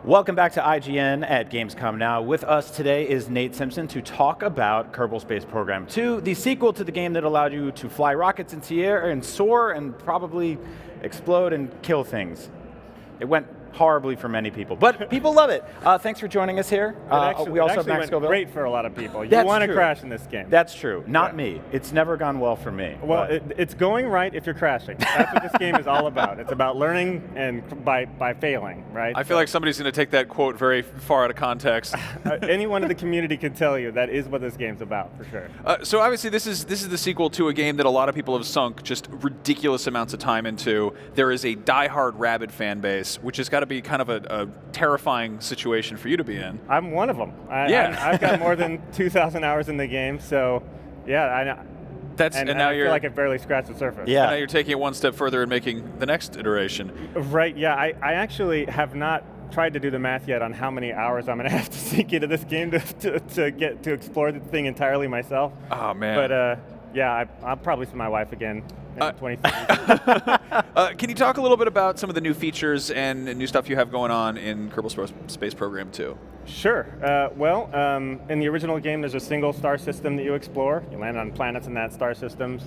Welcome back to IGN at Gamescom Now. With us today is Nate Simpson to talk about Kerbal Space Program 2, the sequel to the game that allowed you to fly rockets into the air and soar and probably explode and kill things. It went horribly for many people, but people love it. Thanks for joining us here. We also have Max Scoville. Great for a lot of people. You want to crash in this game. That's true. Not me. It's never gone well for me. Well, it's going right if you're crashing. That's what this game is all about. It's about learning and by failing, right? I feel like somebody's going to take that quote very far out of context. Anyone in the community can tell you that is what this game's about, for sure. So obviously this is the sequel to a game that a lot of people have sunk just ridiculous amounts of time into. There is a diehard rabid fan base, which has got to be kind of a terrifying situation for you to be in. I'm one of them. I've got more than 2,000 hours in the game, so yeah, I know. And now I feel like I've barely scratched the surface. Yeah. And now you're taking it one step further and making the next iteration. Right, yeah. I actually have not tried to do the math yet on how many hours I'm going to have to sink into this game to get to explore the thing entirely myself. Oh, man. But yeah, I'll probably see my wife again in 2030. Can you talk a little bit about some of the new features and new stuff you have going on in Kerbal Space Program 2? Sure. In the original game, there's a single star system that you explore. You land on planets in that star systems.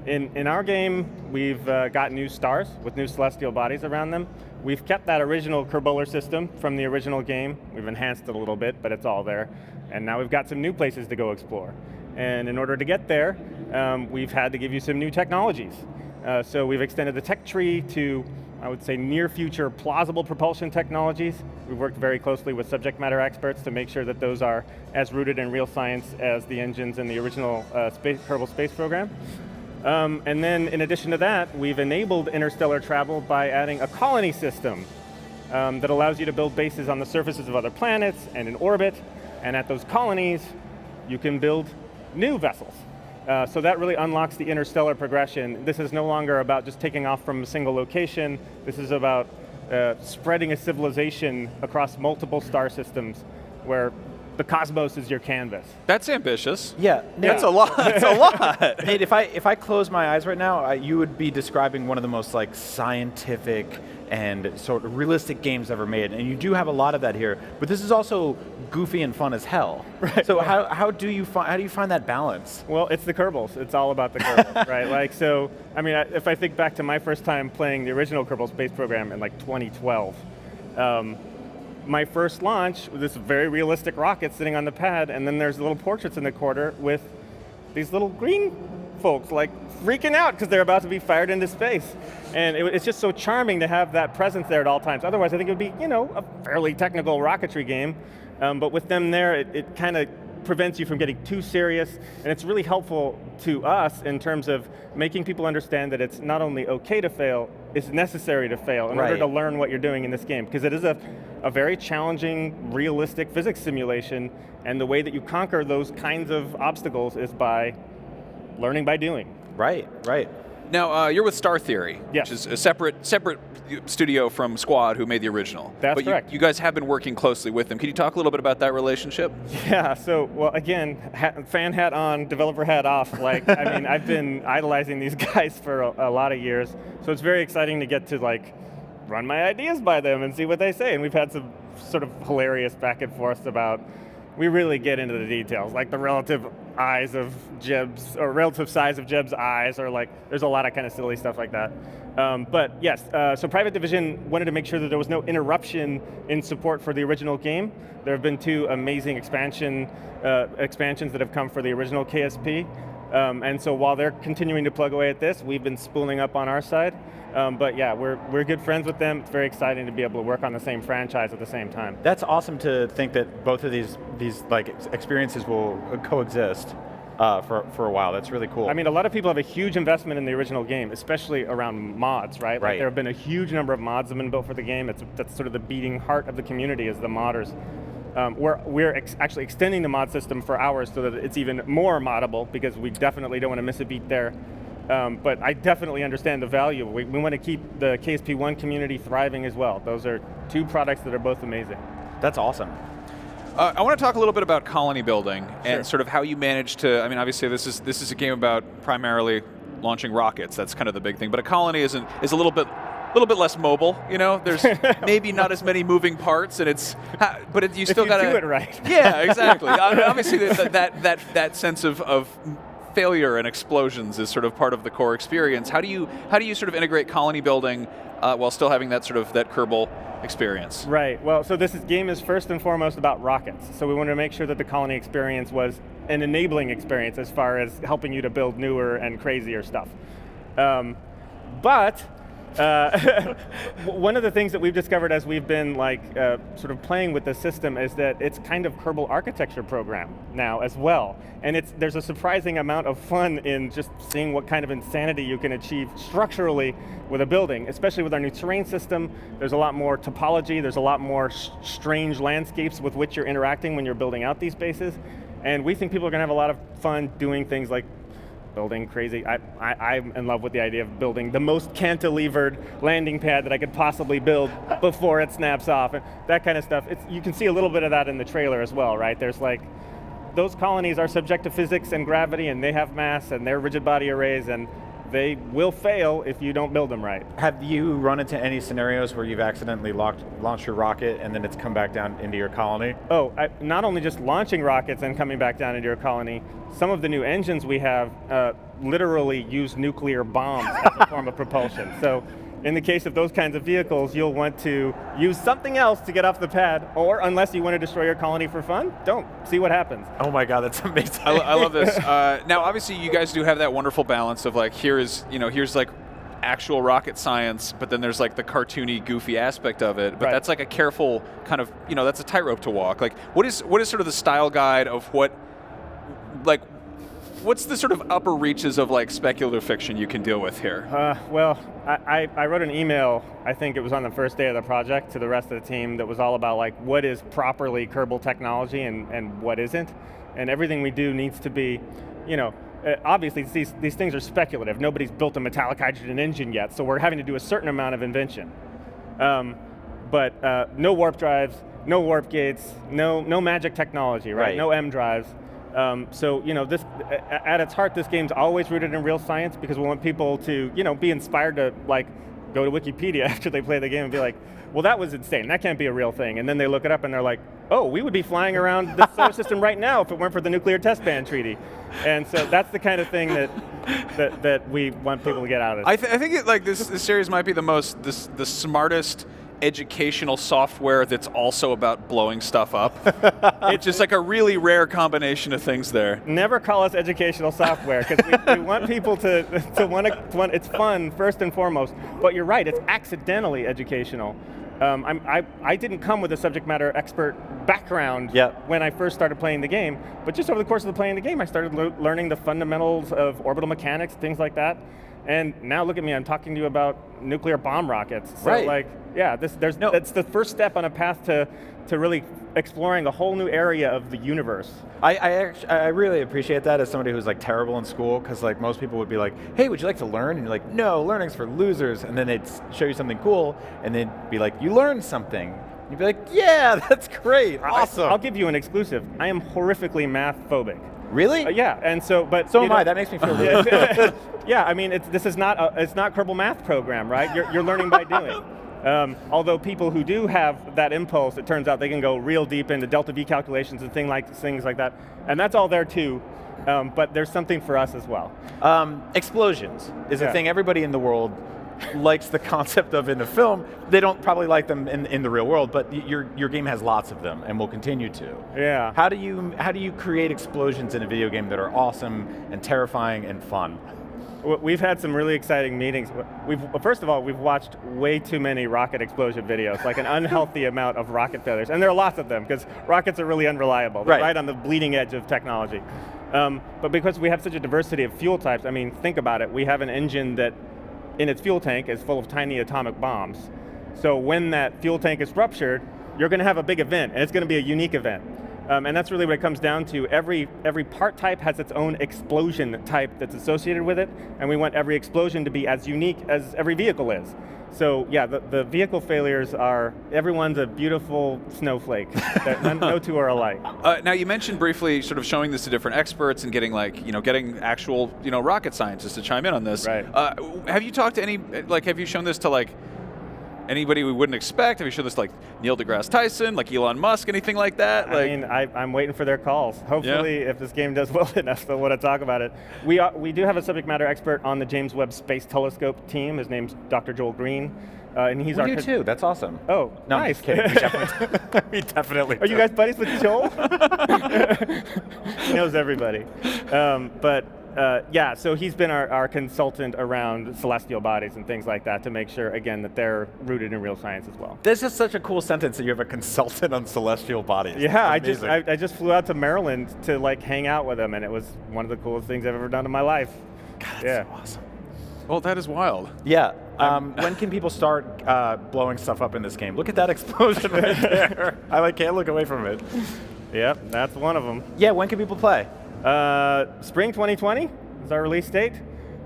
In our game, we've got new stars with new celestial bodies around them. We've kept that original Kerbaler system from the original game. We've enhanced it a little bit, but it's all there. And now we've got some new places to go explore. And in order to get there, we've had to give you some new technologies. So we've extended the tech tree to, I would say, near future plausible propulsion technologies. We've worked very closely with subject matter experts to make sure that those are as rooted in real science as the engines in the original Kerbal Space Program. And then in addition to that, we've enabled interstellar travel by adding a colony system that allows you to build bases on the surfaces of other planets and in orbit. And at those colonies, you can build new vessels. So that really unlocks the interstellar progression. This is no longer about just taking off from a single location. This is about spreading a civilization across multiple star systems where the cosmos is your canvas. That's ambitious. Yeah. That's a lot. That's a lot. Nate, if I close my eyes right now, you would be describing one of the most like scientific and sort of realistic games ever made, and you do have a lot of that here. But this is also goofy and fun as hell. Right. So how do you find that balance? Well, it's the Kerbals. It's all about the Kerbals, right? Like, so I mean, if I think back to my first time playing the original Kerbal Space Program in like 2012. My first launch was this very realistic rocket sitting on the pad, and then there's little portraits in the corner with these little green folks like freaking out because they're about to be fired into space. And it's just so charming to have that presence there at all times. Otherwise, I think it would be, a fairly technical rocketry game. But with them there, it kind of prevents you from getting too serious, and it's really helpful to us in terms of making people understand that it's not only okay to fail, it's necessary to fail in order to learn what you're doing in this game, because it is a very challenging, realistic physics simulation, and the way that you conquer those kinds of obstacles is by learning by doing. Right. Now, you're with Star Theory, yes, which is a separate studio from Squad, who made the original. That's correct. You guys have been working closely with them. Can you talk a little bit about that relationship? Yeah, so, well, again, fan hat on, developer hat off. Like, I mean, I've been idolizing these guys for a lot of years, so it's very exciting to get to, like, run my ideas by them and see what they say. And we've had some sort of hilarious back and forth about, we really get into the details, like the relative eyes of Jeb's, or relative size of Jeb's eyes, or like, there's a lot of kind of silly stuff like that. But yes, so Private Division wanted to make sure that there was no interruption in support for the original game. There have been 2 amazing expansions that have come for the original KSP. And so while they're continuing to plug away at this, we've been spooling up on our side. But yeah, we're good friends with them. It's very exciting to be able to work on the same franchise at the same time. That's awesome to think that both of these like experiences will coexist for a while. That's really cool. I mean, a lot of people have a huge investment in the original game, especially around mods, right? Like, there have been a huge number of mods that have been built for the game. That's sort of the beating heart of the community, is the modders. We're actually extending the mod system for ours so that it's even more moddable, because we definitely don't want to miss a beat there. But I definitely understand the value. We want to keep the KSP1 community thriving as well. Those are 2 products that are both amazing. That's awesome. I want to talk a little bit about colony building and sort of how you manage to, I mean, obviously this is a game about primarily launching rockets. That's kind of the big thing. But a colony is a little bit little bit less mobile, There's maybe not as many moving parts, and you still got to do it right. Yeah, exactly. Obviously, that sense of failure and explosions is sort of part of the core experience. How do you sort of integrate colony building while still having that Kerbal experience? Right. Well, so this game is first and foremost about rockets. So we wanted to make sure that the colony experience was an enabling experience as far as helping you to build newer and crazier stuff. But one of the things that we've discovered as we've been sort of playing with the system is that it's kind of Kerbal architecture program now as well. And there's a surprising amount of fun in just seeing what kind of insanity you can achieve structurally with a building, especially with our new terrain system. There's a lot more topology, there's a lot more strange landscapes with which you're interacting when you're building out these spaces. And we think people are going to have a lot of fun doing things like building crazy. I'm in love with the idea of building the most cantilevered landing pad that I could possibly build before it snaps off, and that kind of stuff. You can see a little bit of that in the trailer as well, right? There's those colonies are subject to physics and gravity, and they have mass, and they're rigid body arrays, and they will fail if you don't build them right. Have you run into any scenarios where you've accidentally launched your rocket and then it's come back down into your colony? Oh, not only just launching rockets and coming back down into your colony, some of the new engines we have literally use nuclear bombs as a form of propulsion. So in the case of those kinds of vehicles, you'll want to use something else to get off the pad, or unless you want to destroy your colony for fun, don't. See what happens. Oh my God, that's amazing. I love this. Now, obviously, you guys do have that wonderful balance of here's actual rocket science, but then there's the cartoony, goofy aspect of it. But right. That's a careful kind of, that's a tightrope to walk. What is sort of the style guide of what's the sort of upper reaches of speculative fiction you can deal with here? Well, I wrote an email, I think it was on the first day of the project, to the rest of the team that was all about what is properly Kerbal technology and what isn't. And everything we do needs to be, obviously these things are speculative. Nobody's built a metallic hydrogen engine yet, so we're having to do a certain amount of invention. But no warp drives, no warp gates, no magic technology, right? No M drives. So this, at its heart, this game's always rooted in real science because we want people to, be inspired to go to Wikipedia after they play the game and be like, well, that was insane. That can't be a real thing. And then they look it up and they're like, oh, we would be flying around the solar system right now if it weren't for the Nuclear Test Ban Treaty. And so that's the kind of thing that we want people to get out of it. I think this series might be the smartest educational software that's also about blowing stuff up. It's just a really rare combination of things there. Never call us educational software, because we want people to want to. It's fun first and foremost, but you're right, it's accidentally educational. I didn't come with a subject matter expert background when I first started playing the game, but just over the course of playing the game, I started learning the fundamentals of orbital mechanics, things like that. And now look at me, I'm talking to you about nuclear bomb rockets. So right. That's the first step on a path to really exploring a whole new area of the universe. I really appreciate that as somebody who's terrible in school, because most people would be like, hey, would you like to learn? And you're like, no, learning's for losers. And then they'd show you something cool, and they'd be like, you learned something. You'd be like, yeah, that's great, awesome. I'll give you an exclusive. I am horrifically math phobic. Really? Yeah, and so, but so am I. That makes me feel good. Yeah, I mean, it's not Kerbal Math Program, right? You're learning by doing. Although people who do have that impulse, it turns out they can go real deep into delta V calculations and things like that, and that's all there too. But there's something for us as well. Explosions is a thing everybody in the world likes the concept of in a film. They don't probably like them in the real world, but your game has lots of them and will continue to. Yeah. How do you create explosions in a video game that are awesome and terrifying and fun? We've had some really exciting meetings. First of all, we've watched way too many rocket explosion videos, an unhealthy amount of rocket failures. And there are lots of them, because rockets are really unreliable. They're right on the bleeding edge of technology. But because we have such a diversity of fuel types, I mean, think about it. We have an engine that, in its fuel tank, is full of tiny atomic bombs. So when that fuel tank is ruptured, you're going to have a big event, and it's going to be a unique event. And that's really what it comes down to. Every part type has its own explosion type that's associated with it, and we want every explosion to be as unique as every vehicle is. So yeah, the vehicle failures are, everyone's a beautiful snowflake. No two are alike. Now you mentioned briefly sort of showing this to different experts and getting getting actual rocket scientists to chime in on this. Right. Have you talked to any, have you shown this to Anybody we wouldn't expect? Have you shown this like Neil deGrasse Tyson, like Elon Musk, anything like that? I mean, I'm waiting for their calls. Hopefully, if this game does well enough, they'll want to talk about it. We do have a subject matter expert on the James Webb Space Telescope team. His name's Dr. Joel Green. And he's We do too. That's awesome. Oh, No, nice. I'm just kidding. We definitely Are you guys buddies with Joel? He knows everybody. Yeah, so he's been our consultant around celestial bodies and things like that to make sure, again, that they're rooted in real science as well. This is such a cool sentence that you have a consultant on celestial bodies. Yeah, Amazing. I just flew out to Maryland to like hang out with him, and it was one of the coolest things I've ever done in my life. God, Yeah. so awesome. Well, that is wild. Yeah. When can people start blowing stuff up in this game? Look at that explosion right there. I can't look away from it. Yep, that's one of them. Yeah, when can people play? Spring 2020 is our release date.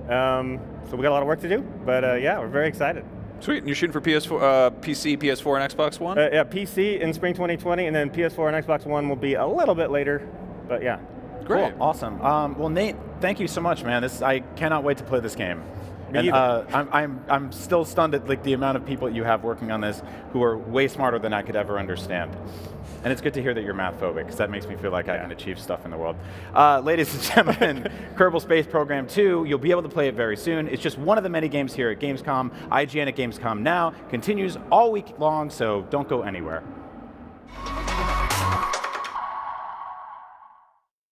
So we got a lot of work to do, but yeah, we're very excited. Sweet, and you're shooting for PS4, PC, PS4, and Xbox One? Yeah, PC in spring 2020, and then PS4 and Xbox One will be a little bit later, but yeah. Great. Cool. Awesome. Well, Nate, thank you so much, man. I cannot wait to play this game. Me And either. I'm still stunned at the amount of people you have working on this who are way smarter than I could ever understand. And it's good to hear that you're math phobic, because that makes me feel like I can achieve stuff in the world. Ladies and gentlemen, Kerbal Space Program 2, you'll be able to play it very soon. It's just one of the many games here at Gamescom. IGN at Gamescom now continues all week long, so don't go anywhere.